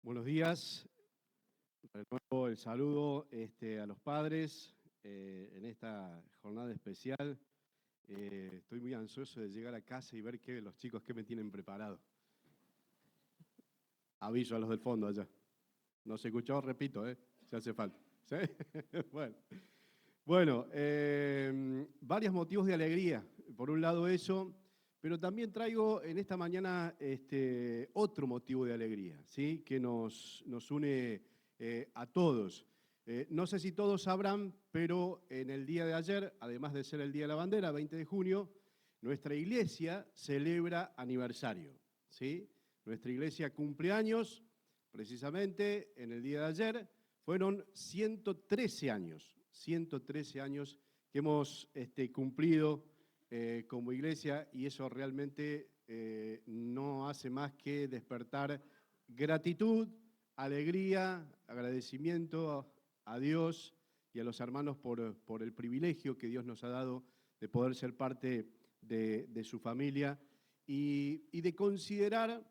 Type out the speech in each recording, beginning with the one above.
Buenos días. De nuevo el saludo a los padres en esta jornada especial. Estoy muy ansioso de llegar a casa y ver los chicos qué me tienen preparado. Aviso a los del fondo allá. No se escuchó, repito, si hace falta. ¿Sí? Bueno, varios motivos de alegría. Por un lado eso, pero también traigo en esta mañana otro motivo de alegría, ¿sí? Que nos une a todos. No sé si todos sabrán, pero en el día de ayer, además de ser el Día de la Bandera, 20 de junio, nuestra iglesia celebra aniversario, ¿sí? Nuestra iglesia cumple años, precisamente en el día de ayer, fueron 113 años que hemos cumplido como iglesia, y eso realmente no hace más que despertar gratitud, alegría, agradecimiento a Dios y a los hermanos por el privilegio que Dios nos ha dado de poder ser parte de su familia y de considerar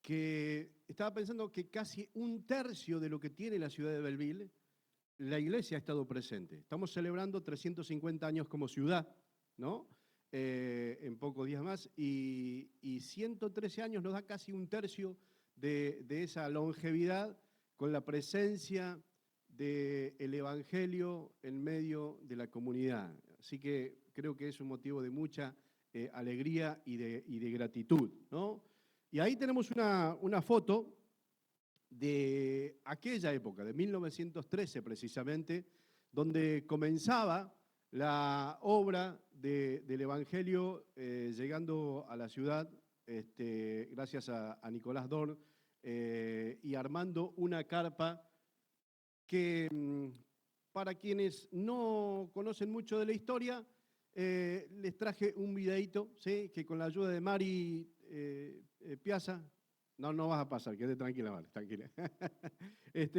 que estaba pensando que casi un tercio de lo que tiene la ciudad de Belleville, la iglesia ha estado presente. Estamos celebrando 350 años como ciudad, ¿no? En pocos días más, y 113 años nos da casi un tercio de esa longevidad con la presencia del Evangelio en medio de la comunidad. Así que creo que es un motivo de mucha alegría y de gratitud, ¿no? Y ahí tenemos una foto de aquella época, de 1913 precisamente, donde comenzaba la obra del Evangelio llegando a la ciudad, gracias a Nicolás Dorn, y armando una carpa que, para quienes no conocen mucho de la historia, les traje un videíto, ¿sí? Que con la ayuda de Mari Piazza, no vas a pasar, quédate tranquila, vale, tranquila.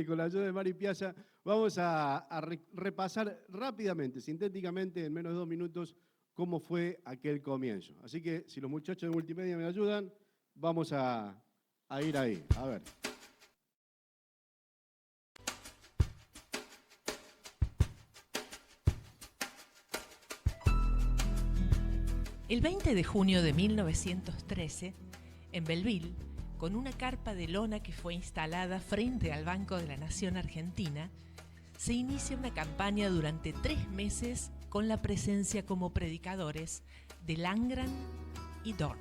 Con la ayuda de Mari Piazza vamos a repasar rápidamente, sintéticamente, en menos de 2 minutos, cómo fue aquel comienzo. Así que si los muchachos de multimedia me ayudan, vamos a ir ahí, a ver. El 20 de junio de 1913, en Belleville, con una carpa de lona que fue instalada frente al Banco de la Nación Argentina, se inicia una campaña durante 3 meses con la presencia como predicadores de Landgren y Dorn.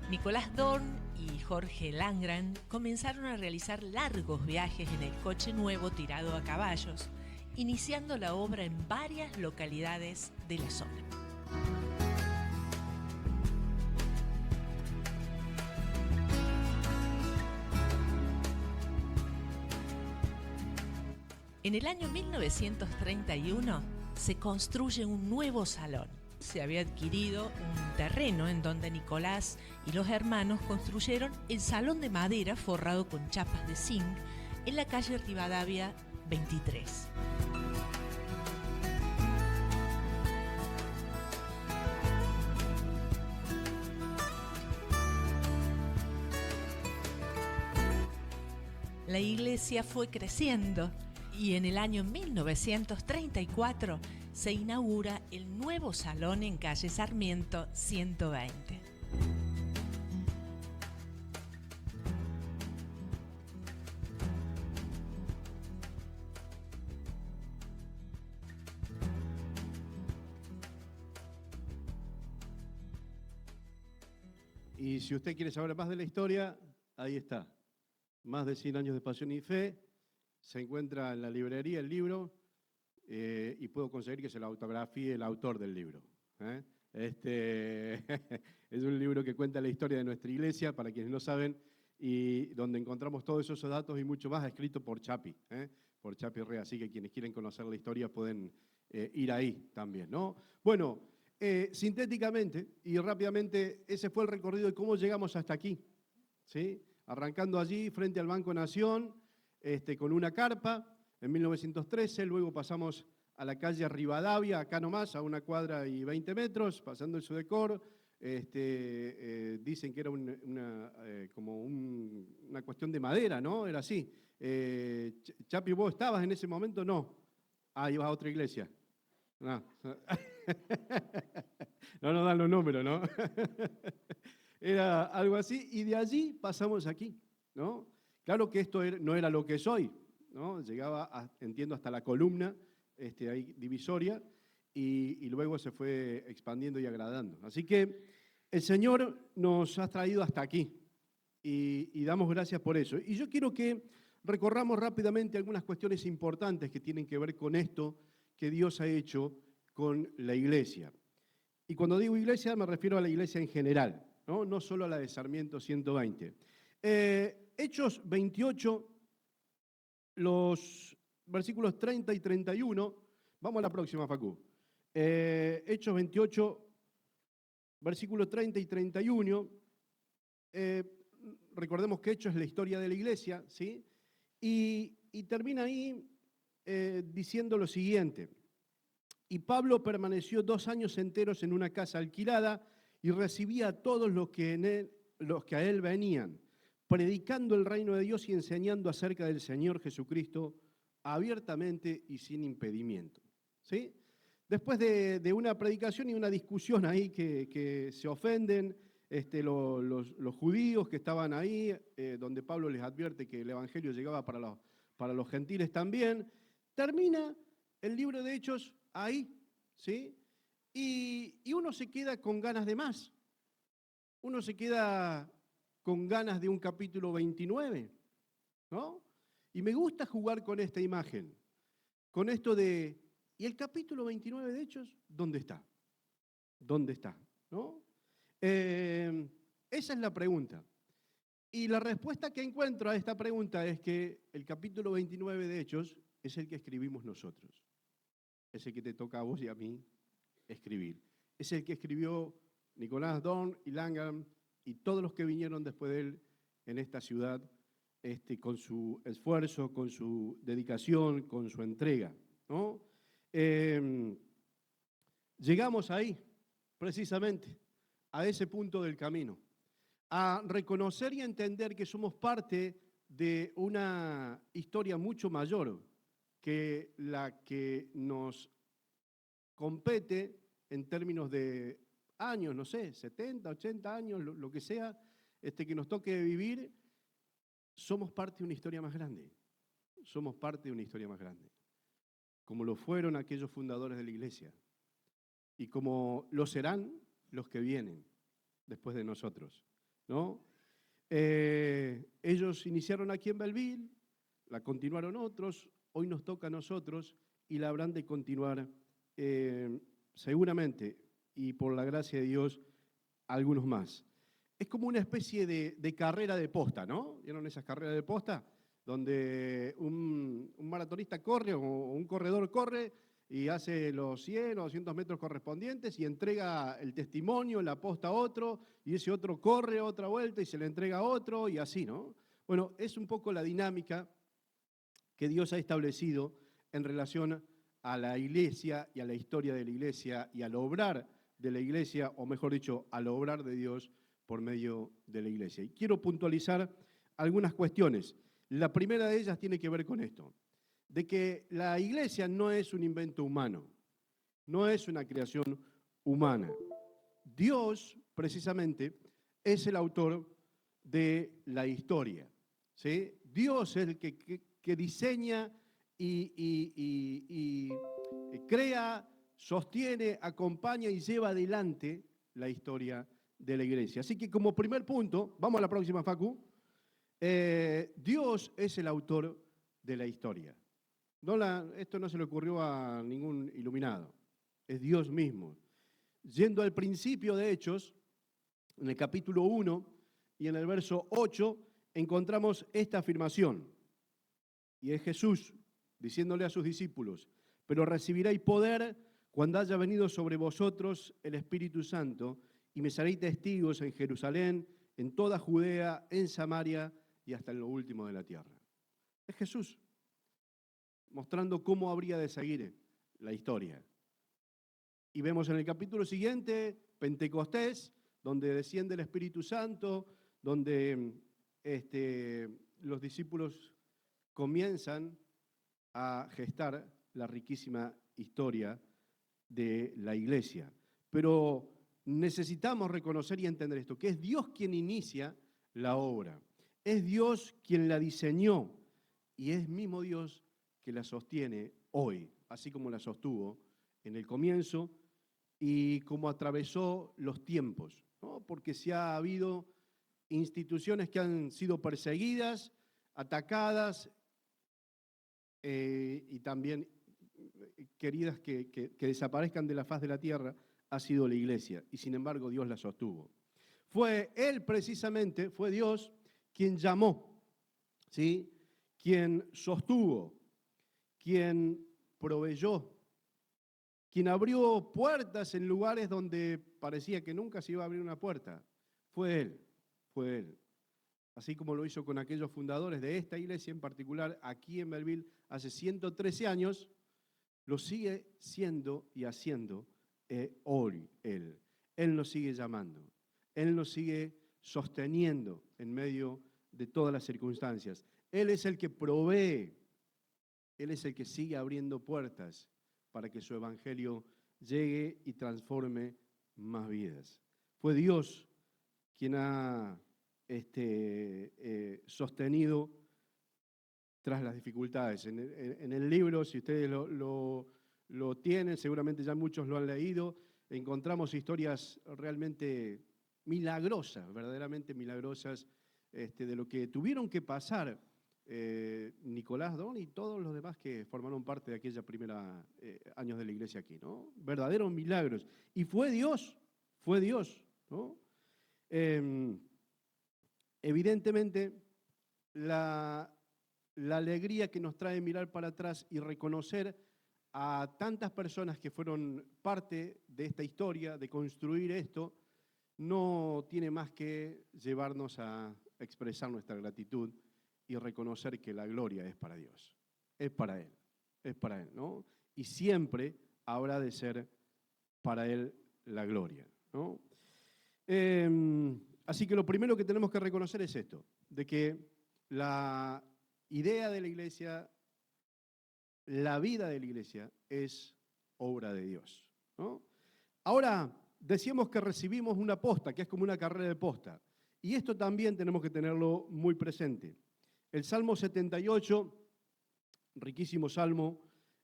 Nicolás Dorn y Jorge Landgren comenzaron a realizar largos viajes en el coche nuevo tirado a caballos, iniciando la obra en varias localidades de la zona. En el año 1931 se construye un nuevo salón. Se había adquirido un terreno en donde Nicolás y los hermanos construyeron el salón de madera forrado con chapas de zinc en la calle Rivadavia 23. La iglesia fue creciendo y en el año 1934 se inaugura el nuevo salón en calle Sarmiento 120. Y si usted quiere saber más de la historia, ahí está. Más de 100 años de pasión y fe. Se encuentra en la librería el libro, y puedo conseguir que se lo autografíe el autor del libro. Es un libro que cuenta la historia de nuestra iglesia, para quienes no saben, y donde encontramos todos esos datos y mucho más, escrito por Chapi Rea. Así que quienes quieren conocer la historia pueden ir ahí también, ¿no? Bueno, sintéticamente y rápidamente, ese fue el recorrido de cómo llegamos hasta aquí, ¿sí? Arrancando allí frente al Banco Nación, con una carpa, en 1913, luego pasamos a la calle Rivadavia, acá nomás, a 1 cuadra y 20 metros, pasando el Sudecor. Dicen que era una cuestión de madera, ¿no? Era así. Chapi, ¿vos estabas en ese momento? No. Ah, ibas a otra iglesia. No, no nos dan los números, ¿no? Era algo así, y de allí pasamos aquí, ¿no? Claro que esto no era lo que es hoy, ¿no? Llegaba, entiendo, hasta la columna ahí, divisoria, y luego se fue expandiendo y agradando. Así que el Señor nos ha traído hasta aquí, y damos gracias por eso. Y yo quiero que recorramos rápidamente algunas cuestiones importantes que tienen que ver con esto que Dios ha hecho con la iglesia. Y cuando digo iglesia me refiero a la iglesia en general, no solo a la de Sarmiento 120. Hechos 28, los versículos 30 y 31, vamos a la próxima, Facu. Hechos 28, versículos 30 y 31, recordemos que Hechos es la historia de la iglesia, ¿sí? Y termina ahí diciendo lo siguiente: y Pablo permaneció 2 años enteros en una casa alquilada y recibía a todos los que a él venían, predicando el reino de Dios y enseñando acerca del Señor Jesucristo abiertamente y sin impedimento. ¿Sí? Después de una predicación y una discusión ahí que se ofenden los judíos que estaban ahí, donde Pablo les advierte que el evangelio llegaba para los gentiles también, termina el libro de Hechos ahí, ¿sí? Y uno se queda con ganas de más. Uno se queda con ganas de un capítulo 29, ¿no? Y me gusta jugar con esta imagen, con esto de, ¿y el capítulo 29 de Hechos? ¿Dónde está? ¿Dónde está? ¿No? Esa es la pregunta. Y la respuesta que encuentro a esta pregunta es que el capítulo 29 de Hechos es el que escribimos nosotros. Es el que te toca a vos y a mí escribir. Es el que escribió Nicolás Dorn y Langham y todos los que vinieron después de él en esta ciudad, con su esfuerzo, con su dedicación, con su entrega, ¿no? Llegamos ahí, precisamente, a ese punto del camino, a reconocer y entender que somos parte de una historia mucho mayor que la que nos compete en términos de años, no sé, 70, 80 años, lo que sea, que nos toque vivir. Somos parte de una historia más grande. Somos parte de una historia más grande. Como lo fueron aquellos fundadores de la iglesia. Y como lo serán los que vienen después de nosotros, ¿no? Ellos iniciaron aquí en Belleville, la continuaron otros, hoy nos toca a nosotros y la habrán de continuar seguramente, y por la gracia de Dios, algunos más. Es como una especie de carrera de posta, ¿no? ¿Vieron esas carreras de posta? Donde un maratonista corre o un corredor corre y hace los 100 o 200 metros correspondientes y entrega el testimonio, la posta a otro, y ese otro corre otra vuelta y se le entrega a otro, y así, ¿no? Bueno, es un poco la dinámica que Dios ha establecido en relación a la iglesia y a la historia de la iglesia y al obrar de la iglesia, o mejor dicho, al obrar de Dios por medio de la iglesia. Y quiero puntualizar algunas cuestiones. La primera de ellas tiene que ver con esto, de que la iglesia no es un invento humano, no es una creación humana. Dios, precisamente, es el autor de la historia, ¿sí? Dios es el que diseña y crea, sostiene, acompaña y lleva adelante la historia de la iglesia. Así que como primer punto, vamos a la próxima, Facu, Dios es el autor de la historia. Esto no se le ocurrió a ningún iluminado, es Dios mismo. Yendo al principio de Hechos, en el capítulo 1 y en el verso 8, encontramos esta afirmación. Y es Jesús diciéndole a sus discípulos: pero recibiréis poder cuando haya venido sobre vosotros el Espíritu Santo, y me seréis testigos en Jerusalén, en toda Judea, en Samaria y hasta en lo último de la tierra. Es Jesús. mostrando cómo habría de seguir la historia. Y vemos en el capítulo siguiente, Pentecostés, donde desciende el Espíritu Santo, donde los discípulos comienzan a gestar la riquísima historia de la iglesia. Pero necesitamos reconocer y entender esto, que es Dios quien inicia la obra. Es Dios quien la diseñó y es mismo Dios que la sostiene hoy, así como la sostuvo en el comienzo y como atravesó los tiempos, ¿no? Porque si ha habido instituciones que han sido perseguidas, atacadas y también queridas que desaparezcan de la faz de la tierra, ha sido la iglesia. Y sin embargo Dios la sostuvo. Fue Él precisamente, fue Dios quien llamó, ¿sí? Quien sostuvo, quien proveyó, quien abrió puertas en lugares donde parecía que nunca se iba a abrir una puerta. Fue Él, fue Él. Así como lo hizo con aquellos fundadores de esta iglesia en particular, aquí en Belleville, hace 113 años, lo sigue siendo y haciendo hoy Él. Él nos sigue llamando, Él nos sigue sosteniendo en medio de todas las circunstancias. Él es el que provee, Él es el que sigue abriendo puertas para que su evangelio llegue y transforme más vidas. Fue Dios quien ha sostenido tras las dificultades. En el libro, si ustedes lo tienen, seguramente ya muchos lo han leído, encontramos historias realmente milagrosas, verdaderamente milagrosas, de lo que tuvieron que pasar Nicolás Don y todos los demás que formaron parte de aquella primera años de la iglesia aquí, ¿no? Verdaderos milagros. Y fue Dios, ¿no? Evidentemente, la alegría que nos trae mirar para atrás y reconocer a tantas personas que fueron parte de esta historia, de construir esto, no tiene más que llevarnos a expresar nuestra gratitud y reconocer que la gloria es para Dios, es para Él, ¿no? Y siempre habrá de ser para Él la gloria, ¿no? Así que lo primero que tenemos que reconocer es esto, de que la idea de la iglesia, la vida de la iglesia es obra de Dios, ¿no? Ahora, decíamos que recibimos una posta, que es como una carrera de posta, y esto también tenemos que tenerlo muy presente. El Salmo 78, riquísimo salmo,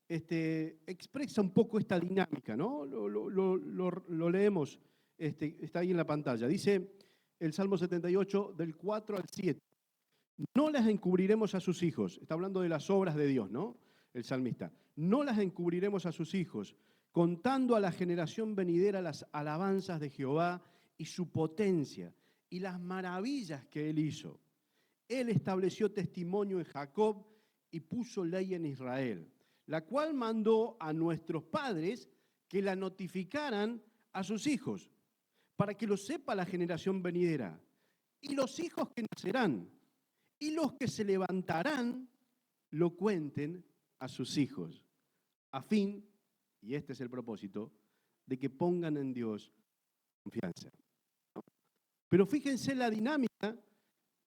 expresa un poco esta dinámica, ¿no? Lo leemos, está ahí en la pantalla. Dice el Salmo 78 del 4 al 7. No las encubriremos a sus hijos. Está hablando de las obras de Dios, ¿no? El salmista. No las encubriremos a sus hijos, contando a la generación venidera las alabanzas de Jehová y su potencia y las maravillas que Él hizo. Él estableció testimonio en Jacob y puso ley en Israel, la cual mandó a nuestros padres que la notificaran a sus hijos, para que lo sepa la generación venidera, y los hijos que nacerán, y los que se levantarán, lo cuenten a sus hijos, a fin, y este es el propósito, de que pongan en Dios confianza. Pero fíjense la dinámica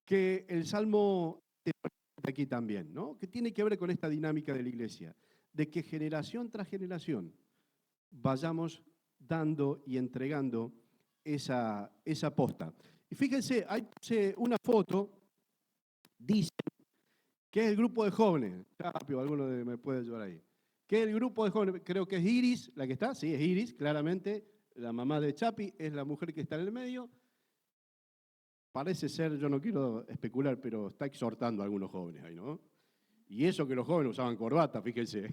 que el Salmo te presenta aquí también, ¿no? Que tiene que ver con esta dinámica de la iglesia, de que generación tras generación vayamos dando y entregando esa posta. Y fíjense, hay una foto, dice que es el grupo de jóvenes. Rápido, alguno me puede ayudar ahí. Que es el grupo de jóvenes, creo que es Iris, la que está, sí, es Iris, claramente, la mamá de Chapi, es la mujer que está en el medio. Parece ser, yo no quiero especular, pero está exhortando a algunos jóvenes ahí, ¿no? Y eso que los jóvenes usaban corbata, fíjense.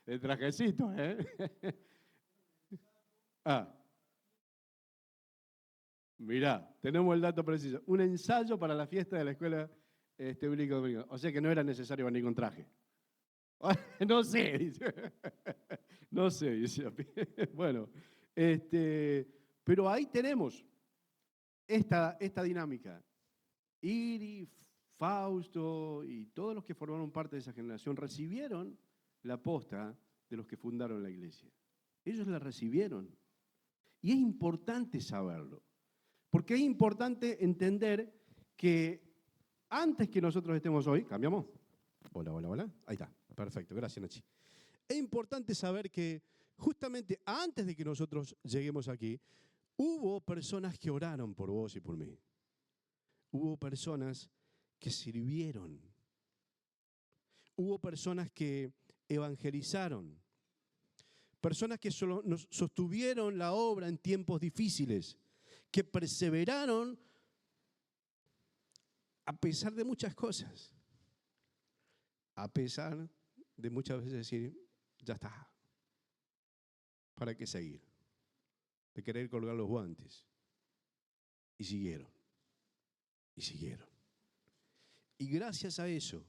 El trajecito, ¿eh? Mirá, tenemos el dato preciso. Un ensayo para la fiesta de la escuela bíblica dominicana. O sea que no era necesario venir con traje. No sé, dice. No sé, dice. Bueno, pero ahí tenemos esta dinámica. Ir y Fausto y todos los que formaron parte de esa generación recibieron la posta de los que fundaron la iglesia. Ellos la recibieron. Y es importante saberlo, porque es importante entender que antes que nosotros estemos hoy, ¿cambiamos? Hola, hola, hola. Ahí está, perfecto, gracias Nachi. Es importante saber que justamente antes de que nosotros lleguemos aquí, hubo personas que oraron por vos y por mí. Hubo personas que sirvieron. Hubo personas que evangelizaron. Personas que nos sostuvieron la obra en tiempos difíciles, que perseveraron a pesar de muchas cosas. A pesar de muchas veces decir, ya está, ¿para qué seguir? De querer colgar los guantes. Y siguieron. Y siguieron. Y gracias a eso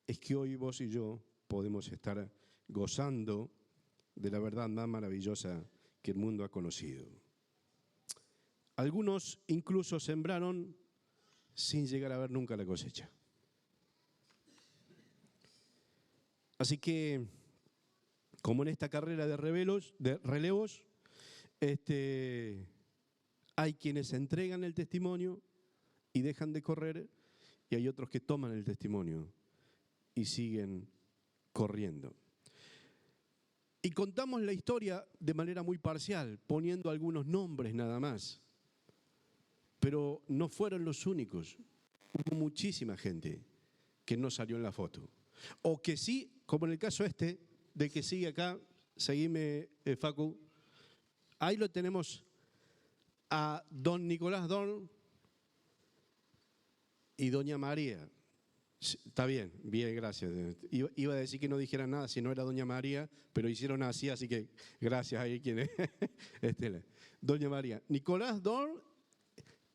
es que hoy vos y yo podemos estar gozando de la verdad más maravillosa que el mundo ha conocido. Algunos incluso sembraron sin llegar a ver nunca la cosecha. Así que, como en esta carrera de relevos, hay quienes entregan el testimonio y dejan de correr, y hay otros que toman el testimonio y siguen corriendo. Y contamos la historia de manera muy parcial, poniendo algunos nombres nada más. Pero no fueron los únicos. Hubo muchísima gente que no salió en la foto. O que sí, como en el caso de que sigue acá, seguime Facu, ahí lo tenemos a don Nicolás Dorn y doña María. Está bien, bien, gracias. Iba a decir que no dijeran nada si no era doña María, pero hicieron así que gracias ahí quien es. Doña María. Nicolás Dorn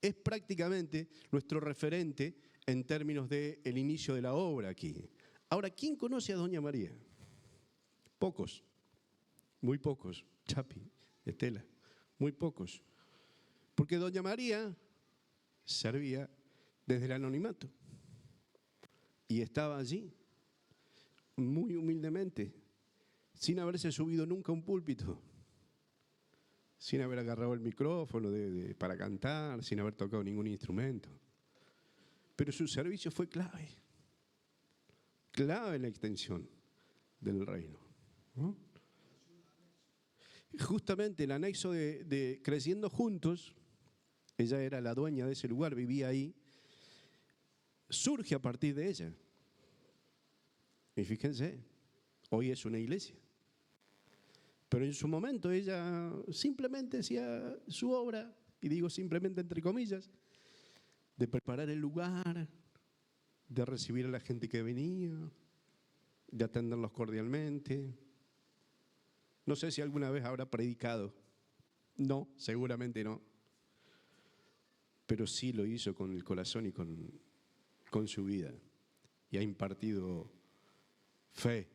es prácticamente nuestro referente en términos del inicio de la obra aquí. Ahora, ¿quién conoce a doña María? Pocos, muy pocos. Chapi, Estela, muy pocos. Porque doña María servía desde el anonimato. Y estaba allí, muy humildemente, sin haberse subido nunca a un púlpito, sin haber agarrado el micrófono para cantar, sin haber tocado ningún instrumento. Pero su servicio fue clave en la extensión del reino, ¿no? Justamente el anexo de Creciendo Juntos, ella era la dueña de ese lugar, vivía ahí, surge a partir de ella. Y fíjense, hoy es una iglesia. Pero en su momento ella simplemente hacía su obra, y digo simplemente entre comillas, de preparar el lugar, de recibir a la gente que venía, de atenderlos cordialmente. No sé si alguna vez habrá predicado. No, seguramente no. Pero sí lo hizo con el corazón y con su vida. Y ha impartido fe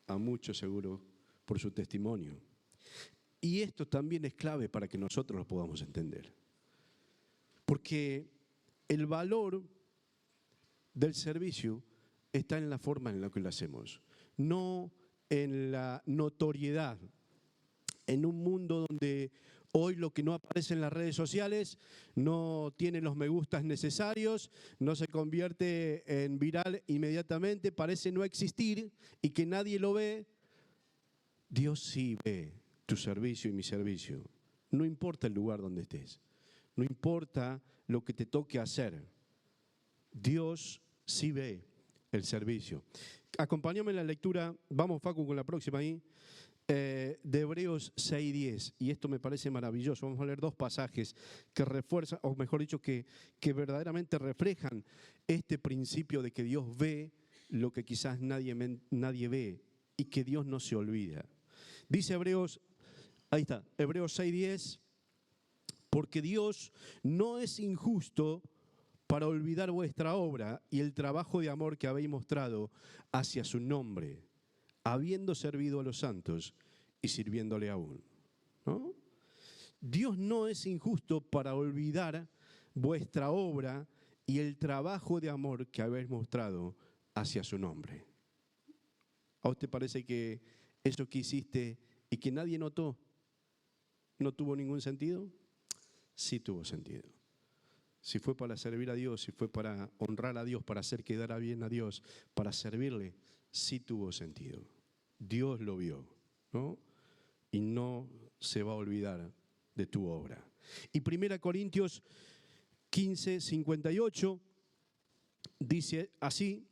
a muchos, seguro, por su testimonio. Y esto también es clave para que nosotros lo podamos entender. Porque el valor del servicio está en la forma en la que lo hacemos, no en la notoriedad. En un mundo donde hoy lo que no aparece en las redes sociales no tiene los me gustas necesarios, no se convierte en viral inmediatamente, parece no existir y que nadie lo ve, Dios sí ve tu servicio y mi servicio. No importa el lugar donde estés, no importa lo que te toque hacer, Dios sí ve el servicio. Acompáñame en la lectura, vamos Facu con la próxima ahí, de Hebreos 6:10, y esto me parece maravilloso. Vamos a leer dos pasajes que refuerzan, o mejor dicho, que verdaderamente reflejan este principio de que Dios ve lo que quizás nadie ve y que Dios no se olvida. Dice Hebreos, ahí está, Hebreos 6:10, porque Dios no es injusto para olvidar vuestra obra y el trabajo de amor que habéis mostrado hacia su nombre, habiendo servido a los santos y sirviéndole aún, ¿no? Dios no es injusto para olvidar vuestra obra y el trabajo de amor que habéis mostrado hacia su nombre. ¿A usted parece que eso que hiciste y que nadie notó no tuvo ningún sentido? Sí tuvo sentido. Si fue para servir a Dios, si fue para honrar a Dios, para hacer quedar bien a Dios, para servirle, sí tuvo sentido. Dios lo vio, ¿no? Y no se va a olvidar de tu obra. Y 1 Corintios 15, 58 dice así: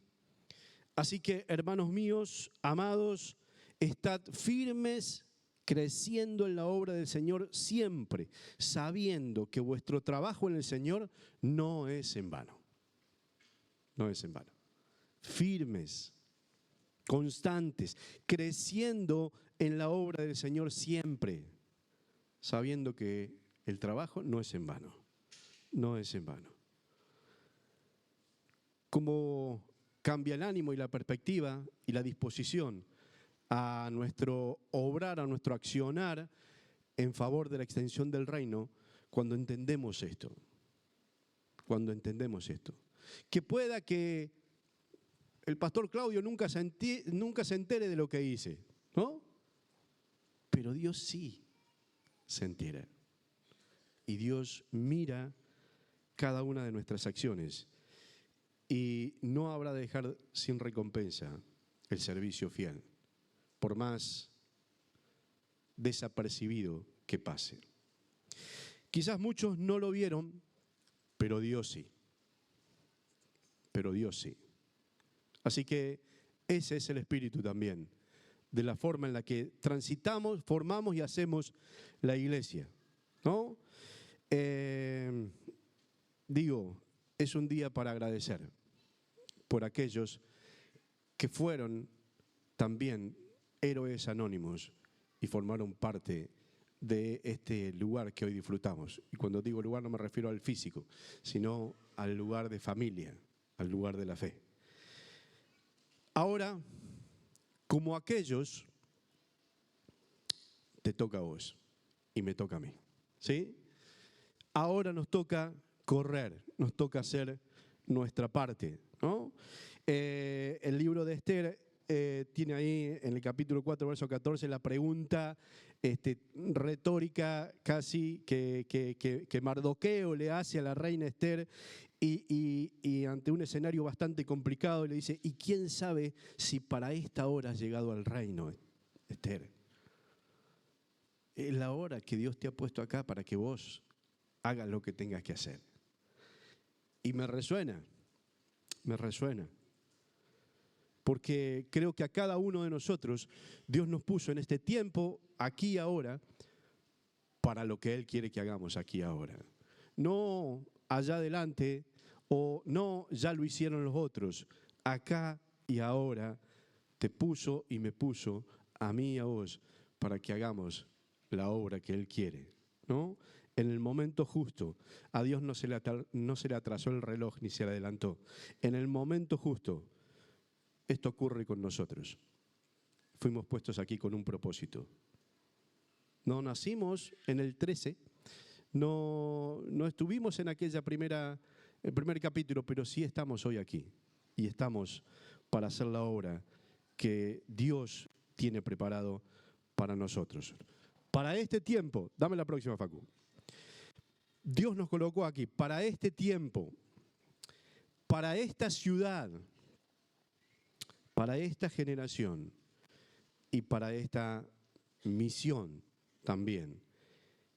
así que, hermanos míos, amados, estad firmes, creciendo en la obra del Señor siempre, sabiendo que vuestro trabajo en el Señor no es en vano. No es en vano. Firmes, constantes, creciendo en la obra del Señor siempre, sabiendo que el trabajo no es en vano. No es en vano. ¿Cómo cambia el ánimo y la perspectiva y la disposición a nuestro obrar, a nuestro accionar en favor de la extensión del reino cuando entendemos esto? Cuando entendemos esto. Que pueda que el pastor Claudio nunca se entere de lo que hice, ¿no? Pero Dios sí se entera. Y Dios mira cada una de nuestras acciones. Y no habrá de dejar sin recompensa el servicio fiel, por más desapercibido que pase. Quizás muchos no lo vieron, pero Dios sí. Pero Dios sí. Así que ese es el espíritu también, de la forma en la que transitamos, formamos y hacemos la iglesia, ¿no? Es un día para agradecer por aquellos que fueron también héroes anónimos y formaron parte de este lugar que hoy disfrutamos. Y cuando digo lugar no me refiero al físico, sino al lugar de familia, al lugar de la fe. Ahora, como aquellos, te toca a vos y me toca a mí, ¿sí? Ahora nos toca correr, nos toca hacer nuestra parte, ¿no? El libro de Esther tiene ahí en el capítulo 4, verso 14, la pregunta retórica casi que Mardoqueo le hace a la reina Esther y ante un escenario bastante complicado le dice: ¿y quién sabe si para esta hora has llegado al reino, Esther? Es la hora que Dios te ha puesto acá para que vos hagas lo que tengas que hacer. Y me resuena, porque creo que a cada uno de nosotros Dios nos puso en este tiempo, aquí y ahora, para lo que Él quiere que hagamos aquí y ahora. No allá adelante o no ya lo hicieron los otros. Acá y ahora te puso y me puso a mí y a vos para que hagamos la obra que Él quiere, ¿no? En el momento justo. A Dios no se le atrasó el reloj ni se le adelantó. En el momento justo, esto ocurre con nosotros. Fuimos puestos aquí con un propósito. No nacimos en el 13, no estuvimos en el primer capítulo, pero sí estamos hoy aquí. Y estamos para hacer la obra que Dios tiene preparado para nosotros. Para este tiempo, dame la próxima, Facu. Dios nos colocó aquí para este tiempo, para esta ciudad, para esta generación y para esta misión también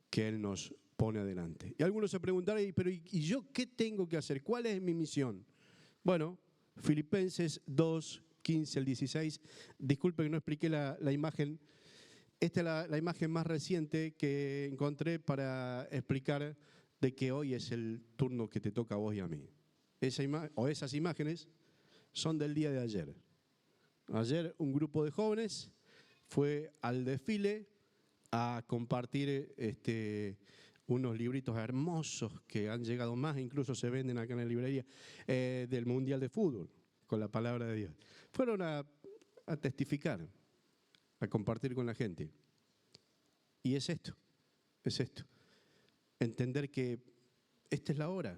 que Él nos pone adelante. Y algunos se preguntarán: pero ¿y yo qué tengo que hacer? ¿Cuál es mi misión? Bueno, Filipenses 2, 15 al 16. Disculpe que no expliqué la imagen. Esta es la imagen más reciente que encontré para explicar de que hoy es el turno que te toca a vos y a mí. Esas imágenes son del día de ayer. Ayer un grupo de jóvenes fue al desfile a compartir unos libritos hermosos que han llegado más, incluso se venden acá en la librería, del Mundial de Fútbol, con la palabra de Dios. Fueron a testificar, a compartir con la gente. Y es esto. Entender que esta es la hora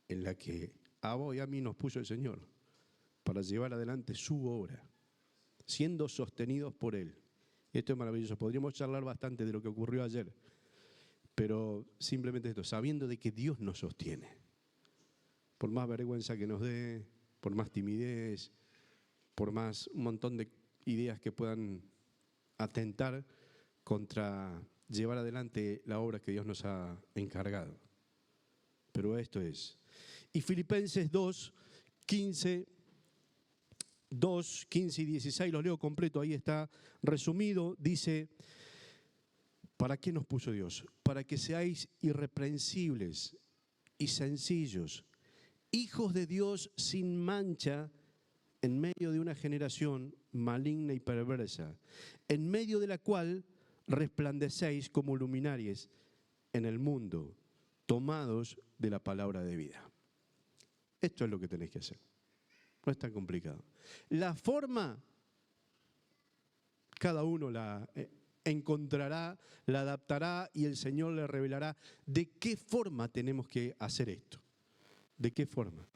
en la que A vos y a mí nos puso el Señor para llevar adelante su obra, siendo sostenidos por Él. Esto es maravilloso. Podríamos charlar bastante de lo que ocurrió ayer, pero simplemente esto, sabiendo de que Dios nos sostiene. Por más vergüenza que nos dé, por más timidez, por más un montón de ideas que puedan atentar contra llevar adelante la obra que Dios nos ha encargado. Pero esto es. Y Filipenses 2, 15 y 16, los leo completo, ahí está resumido, dice: ¿para qué nos puso Dios? Para que seáis irreprensibles y sencillos, hijos de Dios sin mancha, en medio de una generación maligna y perversa, en medio de la cual resplandecéis como luminarias en el mundo, tomados de la palabra de vida. Esto es lo que tenéis que hacer. No es tan complicado. La forma, cada uno la encontrará, la adaptará y el Señor le revelará de qué forma tenemos que hacer esto. ¿De qué forma?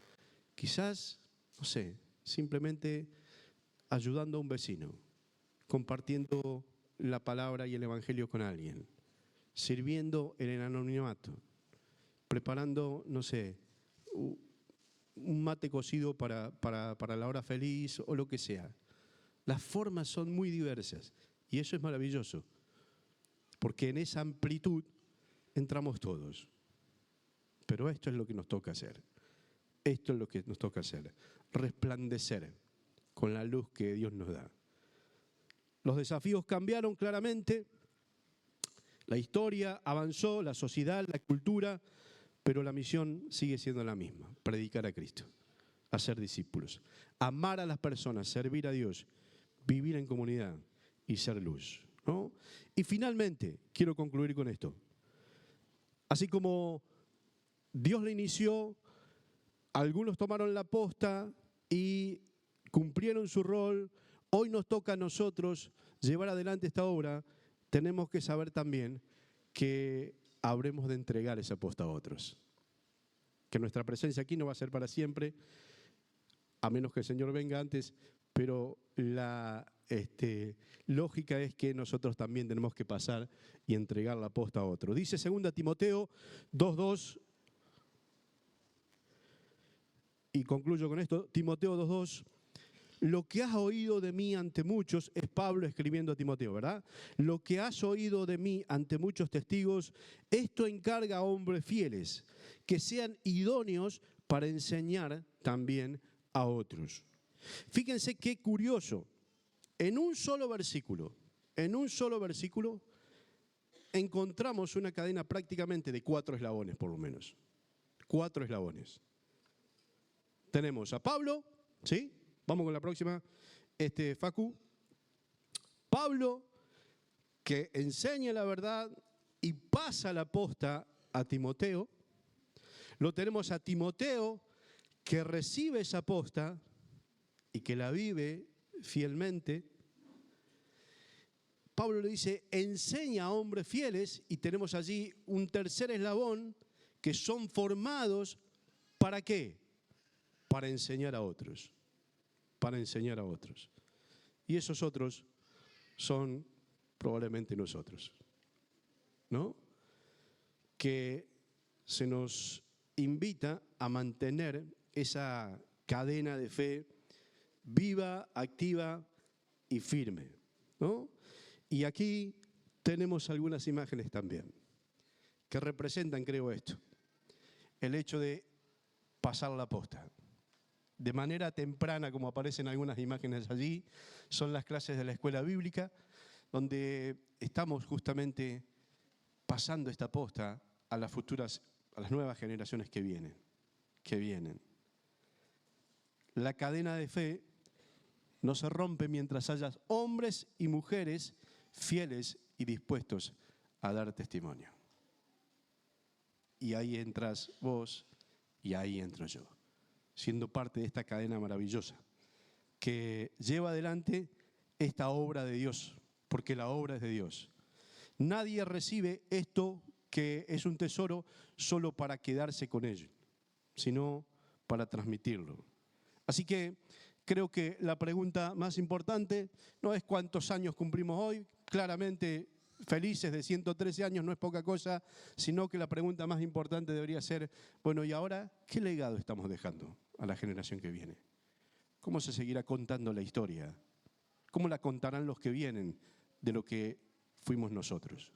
Quizás, no sé, simplemente ayudando a un vecino, compartiendo la palabra y el evangelio con alguien, sirviendo en el anonimato, preparando, no sé, un mate cocido para la hora feliz o lo que sea. Las formas son muy diversas y eso es maravilloso, porque en esa amplitud entramos todos. Pero esto es lo que nos toca hacer. Esto es lo que nos toca hacer. Resplandecer con la luz que Dios nos da. Los desafíos cambiaron claramente. La historia avanzó, la sociedad, la cultura, pero la misión sigue siendo la misma: predicar a Cristo, hacer discípulos, amar a las personas, servir a Dios, vivir en comunidad y ser luz, ¿no? Y finalmente, quiero concluir con esto. Así como Dios le inició, algunos tomaron la posta y cumplieron su rol. Hoy nos toca a nosotros llevar adelante esta obra. Tenemos que saber también que habremos de entregar esa posta a otros. Que nuestra presencia aquí no va a ser para siempre, a menos que el Señor venga antes, pero la lógica es que nosotros también tenemos que pasar y entregar la posta a otro. Dice 2 Timoteo 2:2, y concluyo con esto, Timoteo 2:2, lo que has oído de mí ante muchos, es Pablo escribiendo a Timoteo, ¿verdad? Lo que has oído de mí ante muchos testigos, esto encarga a hombres fieles, que sean idóneos para enseñar también a otros. Fíjense qué curioso, en un solo versículo, encontramos una cadena prácticamente de 4 eslabones por lo menos. 4 eslabones. Tenemos a Pablo, ¿sí? Vamos con la próxima, Facu. Pablo, que enseña la verdad y pasa la posta a Timoteo. Lo tenemos a Timoteo, que recibe esa posta y que la vive fielmente. Pablo le dice, enseña a hombres fieles, y tenemos allí un tercer eslabón, que son formados, ¿para qué? Para enseñar a otros. Para enseñar a otros. Y esos otros son probablemente nosotros, ¿no? Que se nos invita a mantener esa cadena de fe viva, activa y firme, ¿no? Y aquí tenemos algunas imágenes también que representan, creo, esto: el hecho de pasar la posta. De manera temprana, como aparecen algunas imágenes allí, son las clases de la escuela bíblica, donde estamos justamente pasando esta posta a las nuevas generaciones que vienen. La cadena de fe no se rompe mientras haya hombres y mujeres fieles y dispuestos a dar testimonio. Y ahí entras vos y ahí entro yo, siendo parte de esta cadena maravillosa que lleva adelante esta obra de Dios, porque la obra es de Dios. Nadie recibe esto, que es un tesoro, solo para quedarse con ello, sino para transmitirlo. Así que creo que la pregunta más importante no es cuántos años cumplimos hoy, claramente felices de 113 años no es poca cosa, sino que la pregunta más importante debería ser, bueno, ¿y ahora qué legado estamos dejando a la generación que viene? ¿Cómo se seguirá contando la historia? ¿Cómo la contarán los que vienen de lo que fuimos nosotros?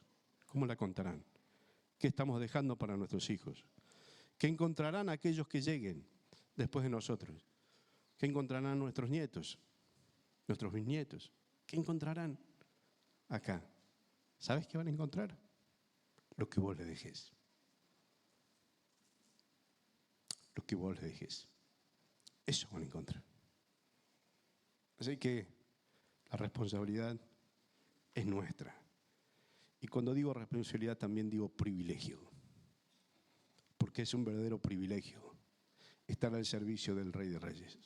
¿Cómo la contarán? ¿Qué estamos dejando para nuestros hijos? ¿Qué encontrarán aquellos que lleguen después de nosotros? ¿Qué encontrarán nuestros nietos, nuestros bisnietos? ¿Qué encontrarán acá? ¿Sabes qué van a encontrar? Lo que vos le dejes. Lo que vos le dejes. Eso van a encontrar. Así que la responsabilidad es nuestra. Y cuando digo responsabilidad también digo privilegio. Porque es un verdadero privilegio estar al servicio del Rey de Reyes.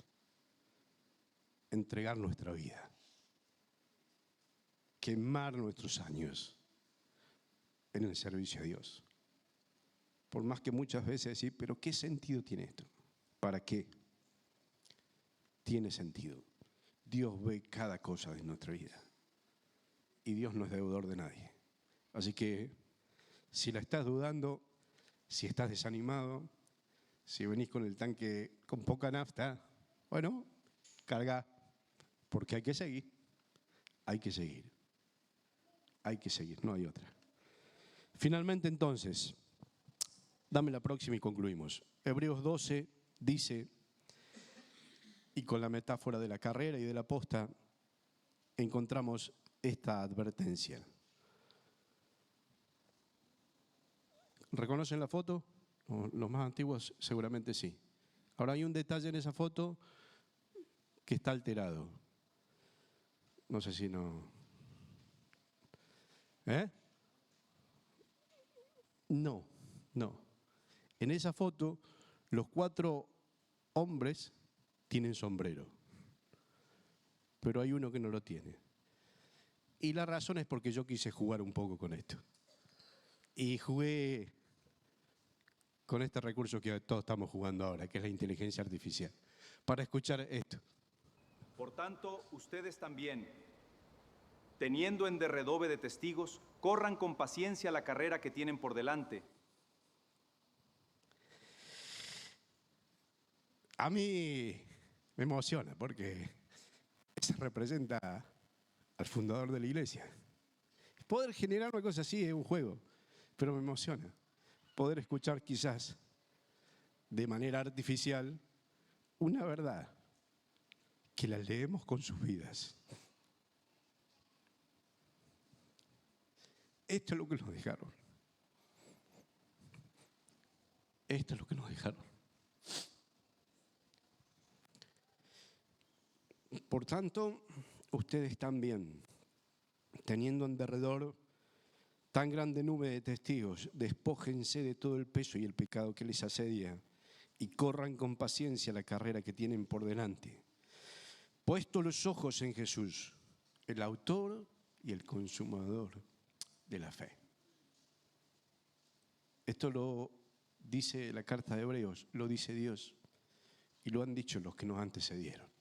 Entregar nuestra vida. Quemar nuestros años en el servicio a Dios. Por más que muchas veces decir, pero ¿qué sentido tiene esto? ¿Para qué? Tiene sentido. Dios ve cada cosa de nuestra vida. Y Dios no es deudor de nadie. Así que si la estás dudando, si estás desanimado, si venís con el tanque con poca nafta, bueno, carga, porque hay que seguir. Hay que seguir. Hay que seguir, no hay otra. Finalmente, entonces, dame la próxima y concluimos. Hebreos 12 dice, y con la metáfora de la carrera y de la posta, encontramos esta advertencia. ¿Reconocen la foto? Los más antiguos seguramente sí. Ahora hay un detalle en esa foto que está alterado. No sé si no... No. En esa foto, los 4 hombres tienen sombrero, pero hay uno que no lo tiene. Y la razón es porque yo quise jugar un poco con esto. Y jugué con este recurso que todos estamos jugando ahora, que es la inteligencia artificial, para escuchar esto. Por tanto, ustedes también, teniendo en derredor de testigos, corran con paciencia la carrera que tienen por delante. A mí me emociona porque se representa al fundador de la iglesia. Poder generar una cosa así es un juego, pero me emociona. Poder escuchar quizás de manera artificial una verdad que la leemos con sus vidas. Esto es lo que nos dejaron. Esto es lo que nos dejaron. Por tanto, ustedes también, teniendo en derredor tan grande nube de testigos, despójense de todo el peso y el pecado que les asedia y corran con paciencia la carrera que tienen por delante. Puestos los ojos en Jesús, el autor y el consumador de la fe. Esto lo dice la carta de Hebreos, lo dice Dios y lo han dicho los que nos antecedieron.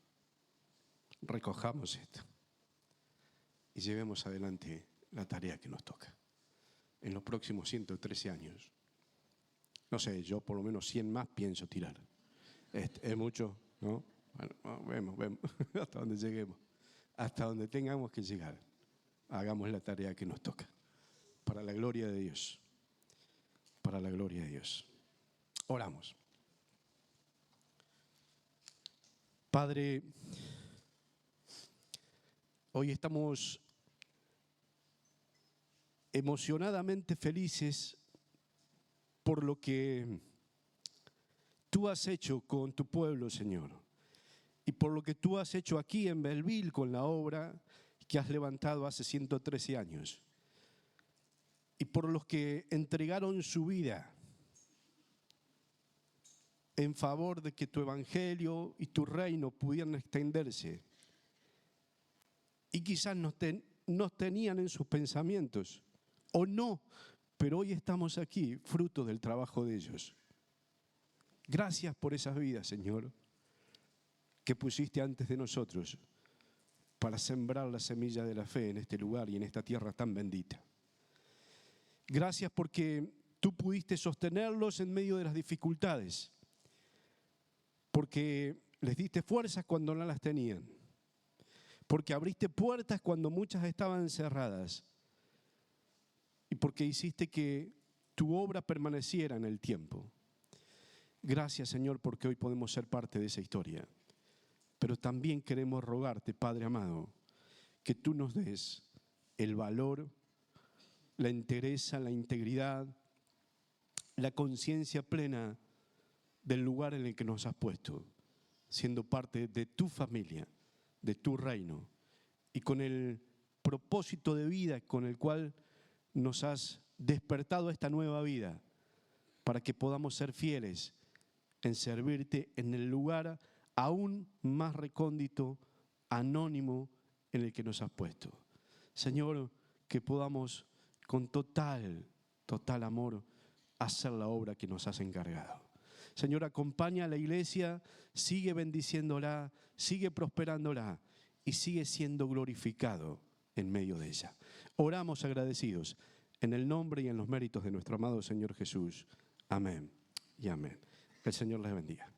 Recojamos esto y llevemos adelante la tarea que nos toca. En los próximos 113 años, no sé, yo por lo menos 100 más pienso tirar. Es mucho, ¿no? Bueno, vemos, hasta donde lleguemos, hasta donde tengamos que llegar. Hagamos la tarea que nos toca, para la gloria de Dios, para la gloria de Dios. Oramos. Padre, hoy estamos emocionadamente felices por lo que tú has hecho con tu pueblo, Señor, y por lo que tú has hecho aquí en Belleville con la obra que has levantado hace 113 años, y por los que entregaron su vida en favor de que tu evangelio y tu reino pudieran extenderse, y quizás nos tenían en sus pensamientos, o no, pero hoy estamos aquí, fruto del trabajo de ellos. Gracias por esas vidas, Señor, que pusiste antes de nosotros para sembrar la semilla de la fe en este lugar y en esta tierra tan bendita. Gracias porque tú pudiste sostenerlos en medio de las dificultades, porque les diste fuerzas cuando no las tenían, porque abriste puertas cuando muchas estaban cerradas y porque hiciste que tu obra permaneciera en el tiempo. Gracias, Señor, porque hoy podemos ser parte de esa historia. Pero también queremos rogarte, Padre amado, que tú nos des el valor, la entereza, la integridad, la conciencia plena del lugar en el que nos has puesto, siendo parte de tu familia, de tu reino, y con el propósito de vida con el cual nos has despertado a esta nueva vida, para que podamos ser fieles en servirte en el lugar aún más recóndito, anónimo, en el que nos has puesto. Señor, que podamos con total amor hacer la obra que nos has encargado. Señor, acompaña a la iglesia, sigue bendiciéndola, sigue prosperándola y sigue siendo glorificado en medio de ella. Oramos agradecidos en el nombre y en los méritos de nuestro amado Señor Jesús. Amén y amén. Que el Señor les bendiga.